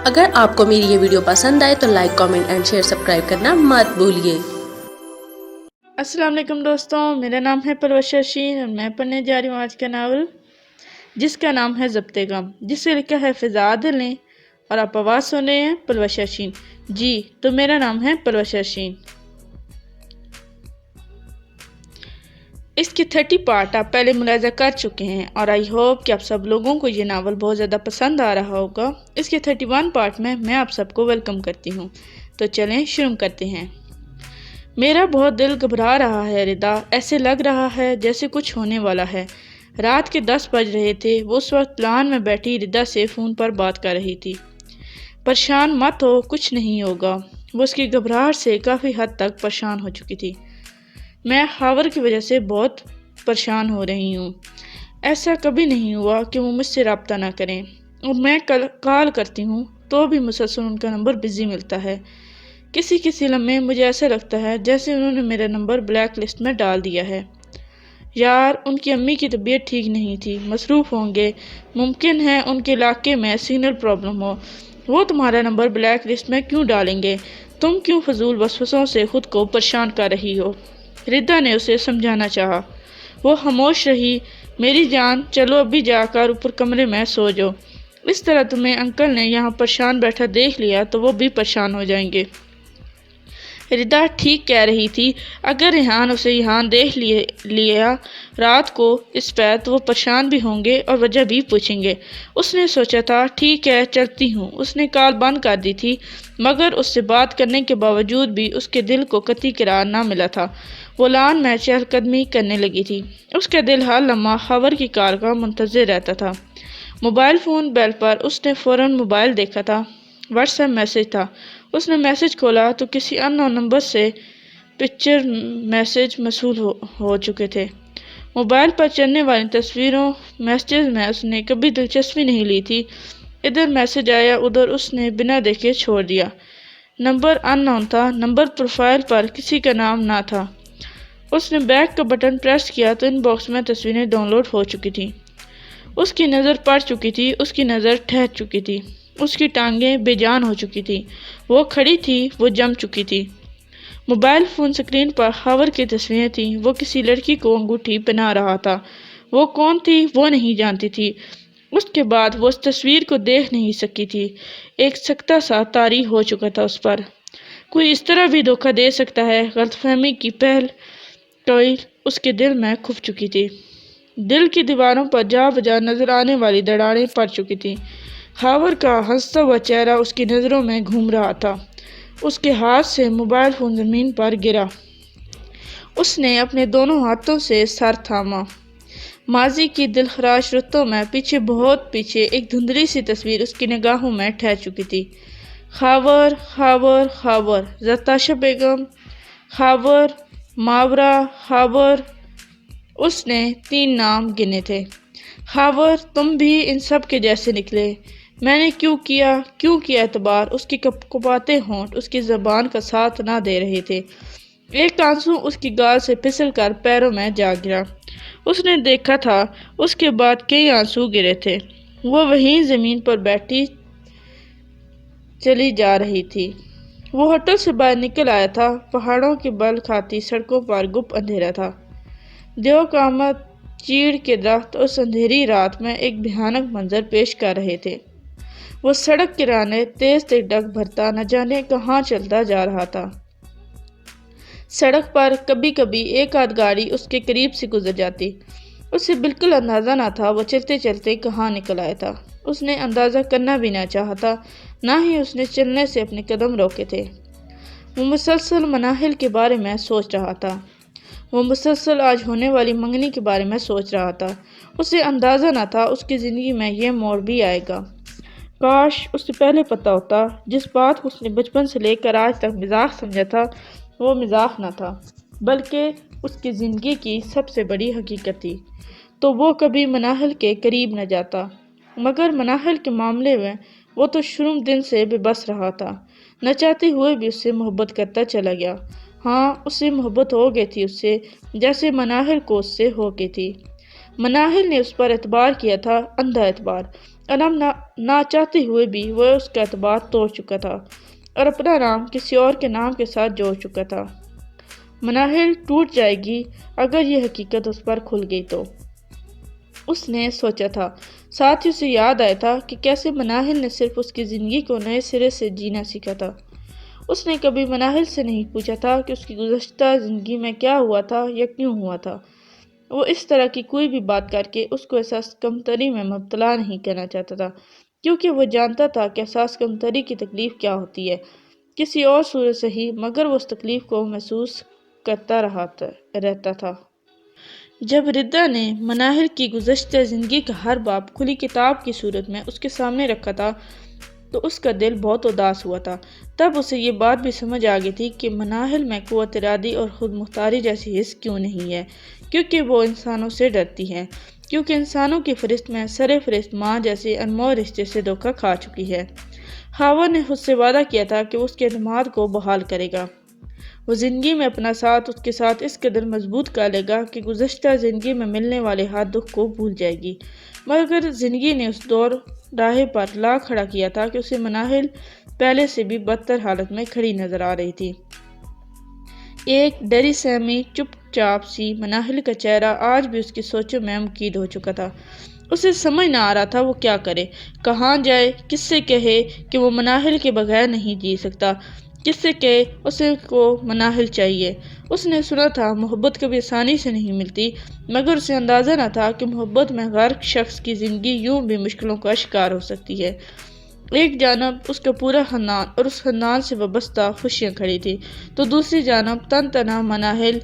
اگر آپ کو میری یہ ویڈیو پسند آئے تو like, comment and share, subscribe کرنا مت بھولیے۔ السلام علیکم دوستوں، میرا نام ہے پروش شین اور میں پڑھنے جا رہی ہوں آج کا ناول جس کا نام ہے ضبط غم، جسے لکھا ہے فضا عادل نے، اور آپ آواز سن رہے ہیں پروش شین۔ جی تو میرا نام ہے پروش شین۔ اس کے 30 پارٹ آپ پہلے ملاحظہ کر چکے ہیں اور آئی ہوپ کہ آپ سب لوگوں کو یہ ناول بہت زیادہ پسند آ رہا ہوگا۔ اس کے 31 پارٹ میں آپ سب کو ویلکم کرتی ہوں۔ تو چلیں شروع کرتے ہیں۔ میرا بہت دل گھبرا رہا ہے ردا، ایسے لگ رہا ہے جیسے کچھ ہونے والا ہے۔ رات کے 10 بج رہے تھے۔ وہ اس وقت لان میں بیٹھی ردا سے فون پر بات کر رہی تھی۔ پریشان مت ہو، کچھ نہیں ہوگا۔ وہ اس کی گھبراہٹ سے کافی حد تک پریشان ہو چکی تھی۔ میں خاور کی وجہ سے بہت پریشان ہو رہی ہوں۔ ایسا کبھی نہیں ہوا کہ وہ مجھ سے رابطہ نہ کریں، اور میں کال کرتی ہوں تو بھی مسلسل ان کا نمبر بزی ملتا ہے۔ کسی لمحے مجھے ایسا لگتا ہے جیسے انہوں نے میرا نمبر بلیک لسٹ میں ڈال دیا ہے۔ یار، ان کی امی کی طبیعت ٹھیک نہیں تھی، مصروف ہوں گے، ممکن ہے ان کے علاقے میں سگنل پرابلم ہو۔ وہ تمہارا نمبر بلیک لسٹ میں کیوں ڈالیں گے؟ تم کیوں فضول وسوسوں سے خود کو پریشان کر رہی ہو؟ ردا نے اسے سمجھانا چاہا۔ وہ خاموش رہی۔ میری جان، چلو ابھی جا کر اوپر کمرے میں سو جاؤ۔ اس طرح تمہیں انکل نے یہاں پریشان بیٹھا دیکھ لیا تو وہ بھی پریشان ہو جائیں گے۔ ردا ٹھیک کہہ رہی تھی۔ اگر ریحان اسے یہاں دیکھ لیا رات کو اس پہ تو وہ پریشان بھی ہوں گے اور وجہ بھی پوچھیں گے۔ اس نے سوچا تھا، ٹھیک ہے چلتی ہوں۔ اس نے کال بند کر دی تھی، مگر اس سے بات کرنے کے باوجود بھی اس کے دل کو قطعی قرار نہ ملا تھا۔ وہ لان میں چہل قدمی کرنے لگی تھی۔ اس کا دل ہر لمحہ خاور کی کال کا منتظر رہتا تھا۔ موبائل فون بیل پر اس نے فوراً موبائل دیکھا تھا۔ واٹس ایپ میسج تھا۔ اس نے میسج کھولا تو کسی ان نون نمبر سے پکچر میسج موصول ہو چکے تھے۔ موبائل پر چلنے والی تصویروں میسجز میں اس نے کبھی دلچسپی نہیں لی تھی۔ ادھر میسج آیا، ادھر اس نے بنا دیکھے چھوڑ دیا۔ نمبر ان نون تھا، نمبر پروفائل پر کسی کا نام نہ تھا۔ اس نے بیک کا بٹن پریس کیا تو ان باکس میں تصویریں ڈاؤن لوڈ ہو چکی تھیں۔ اس کی نظر پڑ چکی تھی، اس کی نظر ٹھہر چکی تھی، اس کی ٹانگیں بے جان ہو چکی تھی۔ وہ کھڑی تھی، وہ جم چکی تھی۔ موبائل فون سکرین پر خاور کی تصویریں تھیں۔ وہ کسی لڑکی کو انگوٹھی پہنا رہا تھا۔ وہ کون تھی وہ نہیں جانتی تھی۔ اس کے بعد وہ اس تصویر کو دیکھ نہیں سکی تھی۔ ایک سکتہ سا طاری ہو چکا تھا اس پر۔ کوئی اس طرح بھی دھوکہ دے سکتا ہے؟ غلط فہمی کی پہل ٹوئی اس کے دل میں کھپ چکی تھی۔ دل کی دیواروں پر جا بجا نظر آنے والی دراڑیں پڑ چکی تھیں۔ خاور کا ہنستا ہوا چہرہ اس کی نظروں میں گھوم رہا تھا۔ اس کے ہاتھ سے موبائل فون زمین پر گرا۔ اس نے اپنے دونوں ہاتھوں سے سر تھاما۔ ماضی کی دلخراش رتوں میں پیچھے، بہت پیچھے، ایک دھندلی سی تصویر اس کی نگاہوں میں ٹھہر چکی تھی۔ خاور، خاور، خاور، زرتاشا بیگم، خاور، ماورا، خاور۔ اس نے 3 نام گنے تھے۔ خاور، تم بھی ان سب کے جیسے نکلے۔ میں نے کیوں کیا اعتبار؟ اس کی کپکپاتے ہونٹ اس کی زبان کا ساتھ نہ دے رہے تھے۔ ایک آنسو اس کی گال سے پھسل کر پیروں میں جا گرا۔ اس نے دیکھا تھا، اس کے بعد کئی آنسو گرے تھے۔ وہ وہیں زمین پر بیٹھی چلی جا رہی تھی۔ وہ ہوٹل سے باہر نکل آیا تھا۔ پہاڑوں کی بل کھاتی سڑکوں پر گپ اندھیرا تھا۔ دیو قامت چیڑ کے درخت اس اندھیری رات میں ایک بھیانک منظر پیش کر رہے تھے۔ وہ سڑک کنارے تیز ڈگ بھرتا نہ جانے کہاں چلتا جا رہا تھا۔ سڑک پر کبھی کبھی ایک آدھ گاڑی اس کے قریب سے گزر جاتی۔ اسے بالکل اندازہ نہ تھا وہ چلتے چلتے کہاں نکل آیا تھا۔ اس نے اندازہ کرنا بھی نہ چاہا تھا، نہ ہی اس نے چلنے سے اپنے قدم روکے تھے۔ وہ مسلسل مناہل کے بارے میں سوچ رہا تھا۔ وہ مسلسل آج ہونے والی منگنی کے بارے میں سوچ رہا تھا۔ اسے اندازہ نہ تھا اس کی زندگی میں یہ موڑ بھی آئے گا۔ کاش اسے پہلے پتہ ہوتا۔ جس بات کو اس نے بچپن سے لے کر آج تک مذاق سمجھا تھا، وہ مذاق نہ تھا، بلکہ اس کی زندگی کی سب سے بڑی حقیقت تھی، تو وہ کبھی مناہل کے قریب نہ جاتا۔ مگر مناہل کے معاملے میں وہ تو شروع دن سے بے بس رہا تھا۔ نہ چاہتے ہوئے بھی اس سے محبت کرتا چلا گیا۔ ہاں، اس سے محبت ہو گئی تھی، اس سے جیسے مناہل کو اس سے ہو گئی تھی۔ مناہل نے اس پر اعتبار کیا تھا، اندھا اعتبار، اور اب نہ چاہتے ہوئے بھی وہ اس کا اعتبار توڑ چکا تھا اور اپنا نام کسی اور کے نام کے ساتھ جوڑ چکا تھا۔ مناہل ٹوٹ جائے گی اگر یہ حقیقت اس پر کھل گئی تو، اس نے سوچا تھا۔ ساتھ ہی اسے یاد آیا تھا کہ کیسے مناہل نے صرف اس کی زندگی کو نئے سرے سے جینا سیکھا تھا۔ اس نے کبھی مناہل سے نہیں پوچھا تھا کہ اس کی گزشتہ زندگی میں کیا ہوا تھا یا کیوں ہوا تھا۔ وہ اس طرح کی کوئی بھی بات کر کے اس کو احساس کمتری میں مبتلا نہیں کرنا چاہتا تھا، کیونکہ وہ جانتا تھا کہ احساس کمتری کی تکلیف کیا ہوتی ہے، کسی اور صورت سے ہی، مگر وہ اس تکلیف کو محسوس کرتا رہتا تھا۔ جب ردا نے مناہل کی گزشتہ زندگی کا ہر باب کھلی کتاب کی صورت میں اس کے سامنے رکھا تھا تو اس کا دل بہت اداس ہوا تھا۔ تب اسے یہ بات بھی سمجھ آ گئی تھی کہ مناہل میں قوت ارادی اور خود مختاری جیسی حس کیوں نہیں ہے، کیونکہ وہ انسانوں سے ڈرتی ہے، کیونکہ انسانوں کی فہرست میں سر فہرست ماں جیسے انمول رشتے سے دھوکہ کھا چکی ہے۔ ہاوا نے خود سے وعدہ کیا تھا کہ وہ اس کے اعتماد کو بحال کرے گا، وہ زندگی میں اپنا ساتھ اس کے ساتھ اس قدر مضبوط کر لے گا کہ گزشتہ زندگی میں ملنے والے ہر دکھ کو بھول جائے گی۔ مگر زندگی نے اس دور راہے پر لا کھڑا کیا تھا کہ اسے مناہل پہلے سے بھی بدتر حالت میں کھڑی نظر آ رہی تھی۔ ایک ڈری سہمی چپ چاپ سی مناہل کا چہرہ آج بھی اس کی سوچوں میں مقید ہو چکا تھا۔ اسے سمجھ نہ آ رہا تھا وہ کیا کرے، کہاں جائے، کس سے کہے کہ وہ مناہل کے بغیر نہیں جی سکتا، کس سے کہے اسے کو مناہل چاہیے۔ اس نے سنا تھا محبت کبھی آسانی سے نہیں ملتی، مگر اسے اندازہ نہ تھا کہ محبت میں غرق شخص کی زندگی یوں بھی مشکلوں کا شکار ہو سکتی ہے۔ ایک جانب اس کا پورا خاندان اور اس خاندان سے وابستہ خوشیاں کھڑی تھی، تو دوسری جانب تن تنہا مناہل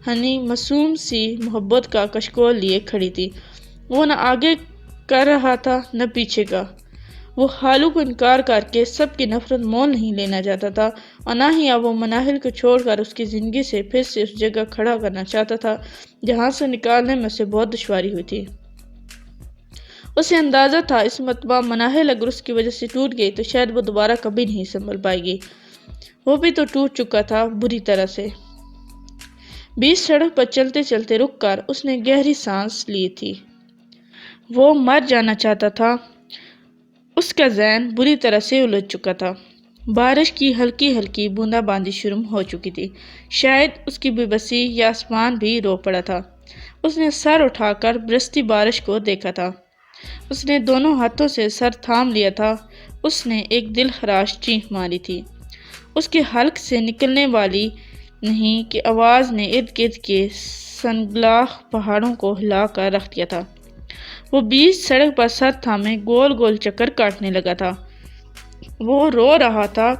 معصوم سی محبت کا کشکول لیے کھڑی تھی۔ وہ نہ آگے کر رہا تھا نہ پیچھے کا۔ وہ خالو کو انکار کر کے سب کی نفرت مول نہیں لینا چاہتا تھا، اور نہ ہی اب وہ مناہل کو چھوڑ کر اس کی زندگی سے پھر سے اس جگہ کھڑا کرنا چاہتا تھا جہاں سے نکالنے میں اسے بہت دشواری ہوئی تھی۔ اسے اندازہ تھا اس مرتبہ مناہل اگر اس کی وجہ سے ٹوٹ گئی تو شاید وہ دوبارہ کبھی نہیں سنبھل پائے گی۔ وہ بھی تو ٹوٹ چکا تھا بری طرح سے۔ بیچ سڑک پر چلتے چلتے رک کر اس نے گہری سانس لی تھی۔ وہ مر جانا چاہتا تھا۔ اس کا ذہن بری طرح سے الجھ چکا تھا۔ بارش کی ہلکی ہلکی بوندا باندی شروع ہو چکی تھی، شاید اس کی بے بسی یا آسمان بھی رو پڑا تھا۔ اس نے سر اٹھا کر برستی بارش کو دیکھا تھا۔ اس نے دونوں ہاتھوں سے سر تھام لیا تھا۔ اس نے ایک دل خراش چیخ ماری تھی۔ اس کے حلق سے نکلنے والی نہیں کہ آواز نے ارد گرد کے سنگلاخ پہاڑوں کو ہلا کر رکھ دیا تھا۔ وہ بیچ سڑک پر سر تھامے گول گول چکر کاٹنے لگا تھا۔ وہ رو رہا تھا،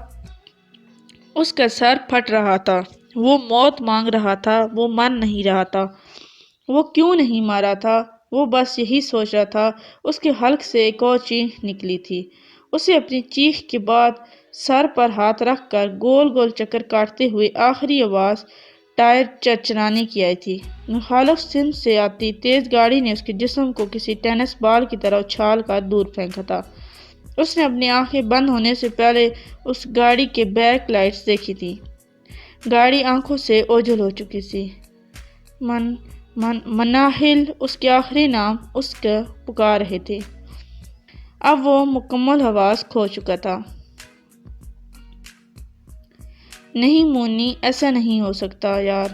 اس کا سر پھٹ رہا تھا، وہ موت مانگ رہا تھا، وہ مر نہیں رہا تھا۔ وہ کیوں نہیں مارا تھا، وہ بس یہی سوچ رہا تھا۔ اس کے حلق سے ایک اور چیخ نکلی تھی۔ اسے اپنی چیخ کے بعد سر پر ہاتھ رکھ کر گول گول چکر کاٹتے ہوئے آخری آواز ٹائر چرچرانے کی آئی تھی۔ مخالف سمت سے آتی تیز گاڑی نے اس کے جسم کو کسی ٹینس بال کی طرح اچھال کر دور پھینکا تھا۔ اس نے اپنی آنکھیں بند ہونے سے پہلے اس گاڑی کے بیک لائٹس دیکھی تھی۔ گاڑی آنکھوں سے اوجھل ہو چکی تھی۔ مناہل اس کے آخری نام اس کا پکار رہے تھے۔ اب وہ مکمل حواس کھو چکا تھا۔ نہیں مونی، ایسا نہیں ہو سکتا یار،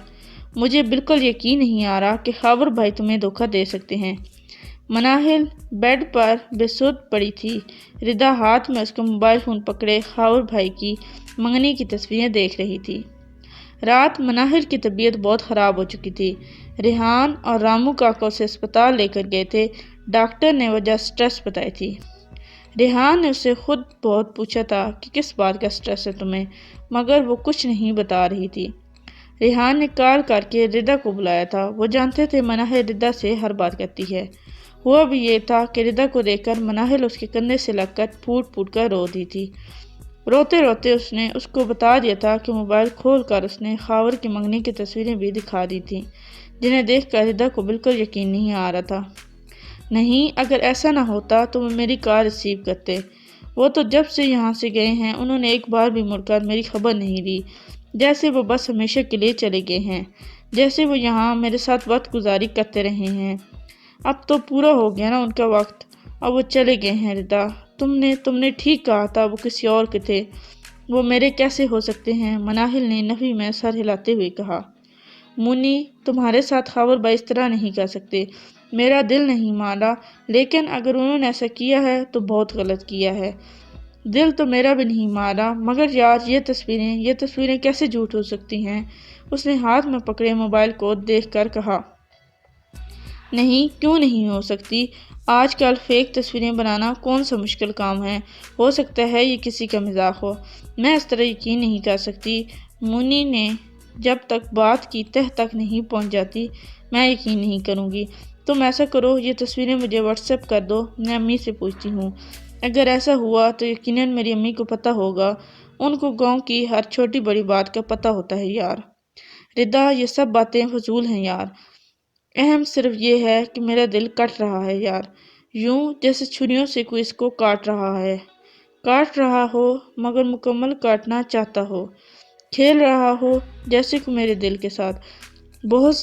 مجھے بالکل یقین نہیں آ رہا کہ خاور بھائی تمہیں دھوکہ دے سکتے ہیں۔ مناہل بیڈ پر بے سود پڑی تھی۔ ردا ہاتھ میں اس کا موبائل فون پکڑے خاور بھائی کی منگنی کی تصویریں دیکھ رہی تھی۔ رات مناہل کی طبیعت بہت خراب ہو چکی تھی۔ ریحان اور رامو کاکا اسے اسپتال لے کر گئے تھے۔ ڈاکٹر نے وجہ سٹریس بتائی تھی۔ ریحان نے اسے خود بہت پوچھا تھا کہ کس بات کا سٹریس ہے تمہیں، مگر وہ کچھ نہیں بتا رہی تھی۔ ریحان نے کال کر کے ردا کو بلایا تھا۔ وہ جانتے تھے مناہل ردا سے ہر بات کرتی ہے۔ ہوا بھی یہ تھا کہ ردا کو دیکھ کر مناہل اس کے کندھے سے لگ کر پھوٹ پھوٹ کر رو دی تھی۔ روتے روتے اس نے اس کو بتا دیا تھا کہ موبائل کھول کر اس نے خاور کی منگنی کی تصویریں بھی دکھا دی تھیں، جنہیں دیکھ کر ردا کو بالکل یقین نہیں آ رہا تھا۔ نہیں، اگر ایسا نہ ہوتا تو وہ میری کال ریسیو کرتے۔ وہ تو جب سے یہاں سے گئے ہیں انہوں نے ایک بار بھی مڑ کر میری خبر نہیں لی، جیسے وہ بس ہمیشہ کے لیے چلے گئے ہیں، جیسے وہ یہاں میرے ساتھ وقت گزاری کرتے رہے ہیں۔ اب تو پورا ہو گیا نا ان کا وقت، اب وہ چلے گئے ہیں ردا۔ تم نے ٹھیک کہا تھا، وہ کسی اور کے تھے، وہ میرے کیسے ہو سکتے ہیں؟ مناہل نے نفی میں سر ہلاتے ہوئے کہا۔ مونی، تمہارے ساتھ خاور بھائی اس طرح نہیں کر سکتے، میرا دل نہیں مانا، لیکن اگر انہوں نے ایسا کیا ہے تو بہت غلط کیا ہے۔ دل تو میرا بھی نہیں مارا، مگر یار یہ تصویریں کیسے جھوٹ ہو سکتی ہیں؟ اس نے ہاتھ میں پکڑے موبائل کو دیکھ کر کہا۔ نہیں، کیوں نہیں ہو سکتی؟ آج کل فیک تصویریں بنانا کون سا مشکل کام ہے؟ ہو سکتا ہے یہ کسی کا مذاق ہو، میں اس طرح یقین نہیں کر سکتی۔ مونی نے، جب تک بات کی تہہ تک نہیں پہنچ جاتی میں یقین نہیں کروں گی۔ تم ایسا کرو، یہ تصویریں مجھے واٹس ایپ کر دو، میں امی سے پوچھتی ہوں۔ اگر ایسا ہوا تو یقیناً میری امی کو پتہ ہوگا، ان کو گاؤں کی ہر چھوٹی بڑی بات کا پتہ ہوتا ہے یار۔ ردا، یہ سب باتیں فضول ہیں یار، اہم صرف یہ ہے کہ میرا دل کٹ رہا ہے یار، یوں جیسے چھریوں سے کوئی اس کو کاٹ رہا ہو مگر مکمل کاٹنا چاہتا ہو، کھیل رہا ہو جیسے کہ میرے دل کے ساتھ۔ بہت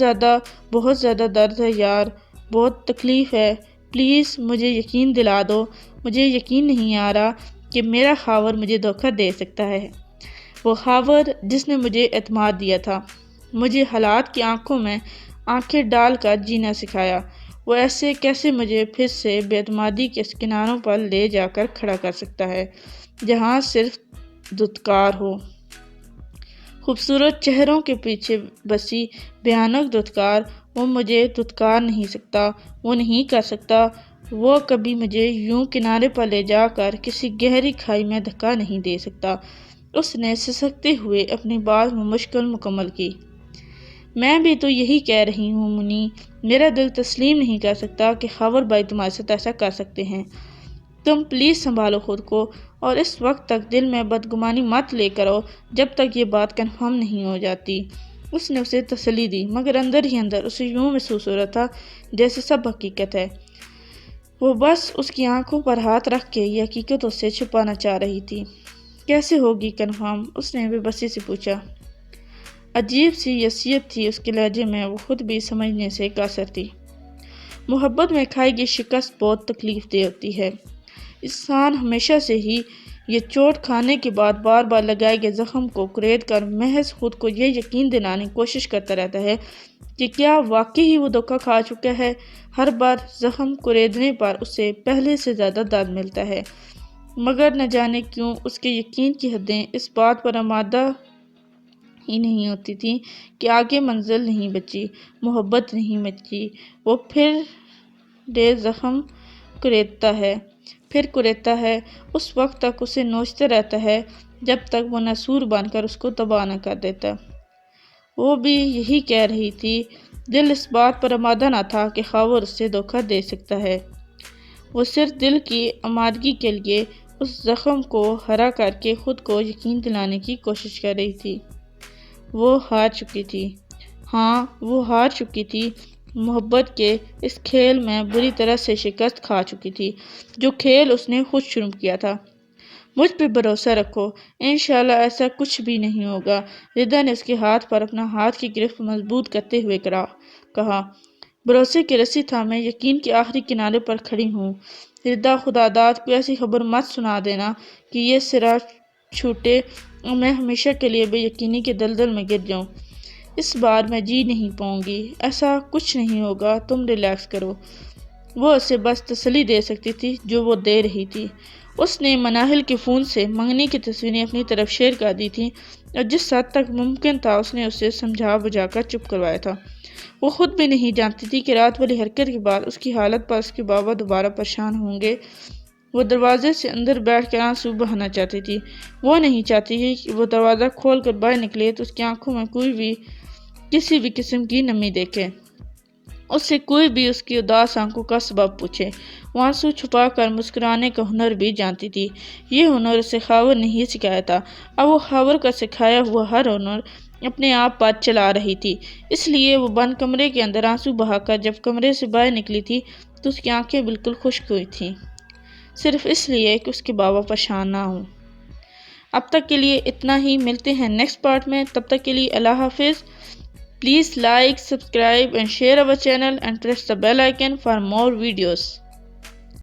زیادہ درد ہے یار، بہت تکلیف ہے، پلیز مجھے یقین دلا دو۔ مجھے یقین نہیں آ رہا کہ میرا خاور مجھے دھوکہ دے سکتا ہے، وہ خاور جس نے مجھے اعتماد دیا تھا، مجھے حالات کی آنکھوں میں آنکھیں ڈال کر جینا سکھایا۔ وہ ایسے کیسے مجھے پھر سے بے اعتمادی کے کناروں پر لے جا کر کھڑا کر سکتا ہے، جہاں صرف دھتکار ہو، خوبصورت چہروں کے پیچھے بسی بھیانک دھتکار۔ وہ مجھے دھتکار نہیں سکتا، وہ نہیں کر سکتا، وہ کبھی مجھے یوں کنارے پر لے جا کر کسی گہری کھائی میں دھکا نہیں دے سکتا۔ اس نے سسکتے ہوئے اپنی بات مشکل مکمل کی۔ میں بھی تو یہی کہہ رہی ہوں منی، میرا دل تسلیم نہیں کر سکتا کہ خاور بھائی تمہارے ساتھ ایسا کر سکتے ہیں۔ تم پلیز سنبھالو خود کو، اور اس وقت تک دل میں بدگمانی مت لے کر آؤ جب تک یہ بات کنفرم نہیں ہو جاتی۔ اس نے اسے تسلی دی، مگر اندر ہی اندر اسے یوں محسوس ہو رہا تھا جیسے سب حقیقت ہے، وہ بس اس کی آنکھوں پر ہاتھ رکھ کے یہ حقیقت اس سے چھپانا چاہ رہی تھی۔ کیسے ہوگی کنفرم؟ اس نے بے بسی سے پوچھا۔ عجیب سی یسیت تھی اس کے لہجے میں، وہ خود بھی سمجھنے سے قاصر تھی۔ محبت میں کھائی گئی شکست بہت تکلیف دہ ہوتی ہے، انسان ہمیشہ سے ہی یہ چوٹ کھانے کے بعد بار بار لگائے گئے زخم کو کورید کر محض خود کو یہ یقین دلانے کی کوشش کرتا رہتا ہے کہ کیا واقعی ہی وہ دھوکہ کھا چکا ہے۔ ہر بار زخم کوریدنے پر اسے پہلے سے زیادہ درد ملتا ہے، مگر نہ جانے کیوں اس کے یقین کی حدیں اس بات پر آمادہ ہی نہیں ہوتی تھی کہ آگے منزل نہیں بچی، محبت نہیں بچی۔ وہ پھر ڈیر زخم کوریدتا ہے، اس وقت تک اسے نوچتا رہتا ہے جب تک وہ ناسور بن کر اس کو تباہ نہ کر دیتا۔ وہ بھی یہی کہہ رہی تھی، دل اس بات پر آمادہ نہ تھا کہ خاور اس سے دھوکہ دے سکتا ہے۔ وہ صرف دل کی آمادگی کے لیے اس زخم کو ہرا کر کے خود کو یقین دلانے کی کوشش کر رہی تھی۔ وہ ہار چکی تھی، ہاں وہ ہار چکی تھی، محبت کے اس کھیل میں بری طرح سے شکست کھا چکی تھی، جو کھیل اس نے خود شروع کیا تھا۔ مجھ پہ بھروسہ رکھو، انشاءاللہ ایسا کچھ بھی نہیں ہوگا۔ ردا نے اس کے ہاتھ پر اپنا ہاتھ کی گرفت مضبوط کرتے ہوئے کہا۔ بھروسے کی رسی تھامے یقین کے آخری کنارے پر کھڑی ہوں۔ ردا، خدا داد کوئی ایسی خبر مت سنا دینا کہ یہ سرا چھوٹے اور میں ہمیشہ کے لیے بے یقینی کے دلدل میں گر جاؤں۔ اس بار میں جی نہیں پاؤں گی، ایسا کچھ نہیں ہوگا، تم ریلیکس کرو۔ وہ اسے بس تسلی دے سکتی تھی جو وہ دے رہی تھی۔ اس نے مناہل کے فون سے منگنی کی تصویریں اپنی طرف شیئر کر دی تھیں، اور جس حد تک ممکن تھا اس نے اسے سمجھا بجھا کر چپ کروایا تھا۔ وہ خود بھی نہیں جانتی تھی کہ رات والی حرکت کے بعد اس کی حالت پر اس کے بابا دوبارہ پریشان ہوں گے۔ وہ دروازے سے اندر بیٹھ کر آنسو بہانا چاہتی تھی، وہ نہیں چاہتی تھی کہ وہ دروازہ کھول کر باہر نکلے تو اس کی آنکھوں میں کوئی بھی کسی بھی قسم کی نمی دیکھے، اس سے کوئی بھی اس کی اداس آنکھوں کا سبب پوچھے۔ وہ آنسو چھپا کر مسکرانے کا ہنر بھی جانتی تھی، یہ ہنر اسے خاور نہیں سکھایا تھا، اب وہ خاور کا سکھایا ہوا ہر ہنر اپنے آپ پر چلا رہی تھی۔ اس لیے وہ بند کمرے کے اندر آنسو بہا کر جب کمرے سے باہر نکلی تھی تو اس کی آنکھیں بالکل خشک ہوئی تھیں، صرف اس لیے کہ اس کے بابا پریشان نہ ہوں۔ اب تک کے لیے اتنا ہی، ملتے ہیں نیکسٹ پارٹ میں، تب تک کے لیے اللہ حافظ۔ Please like, subscribe and share our channel and press the bell icon for more videos.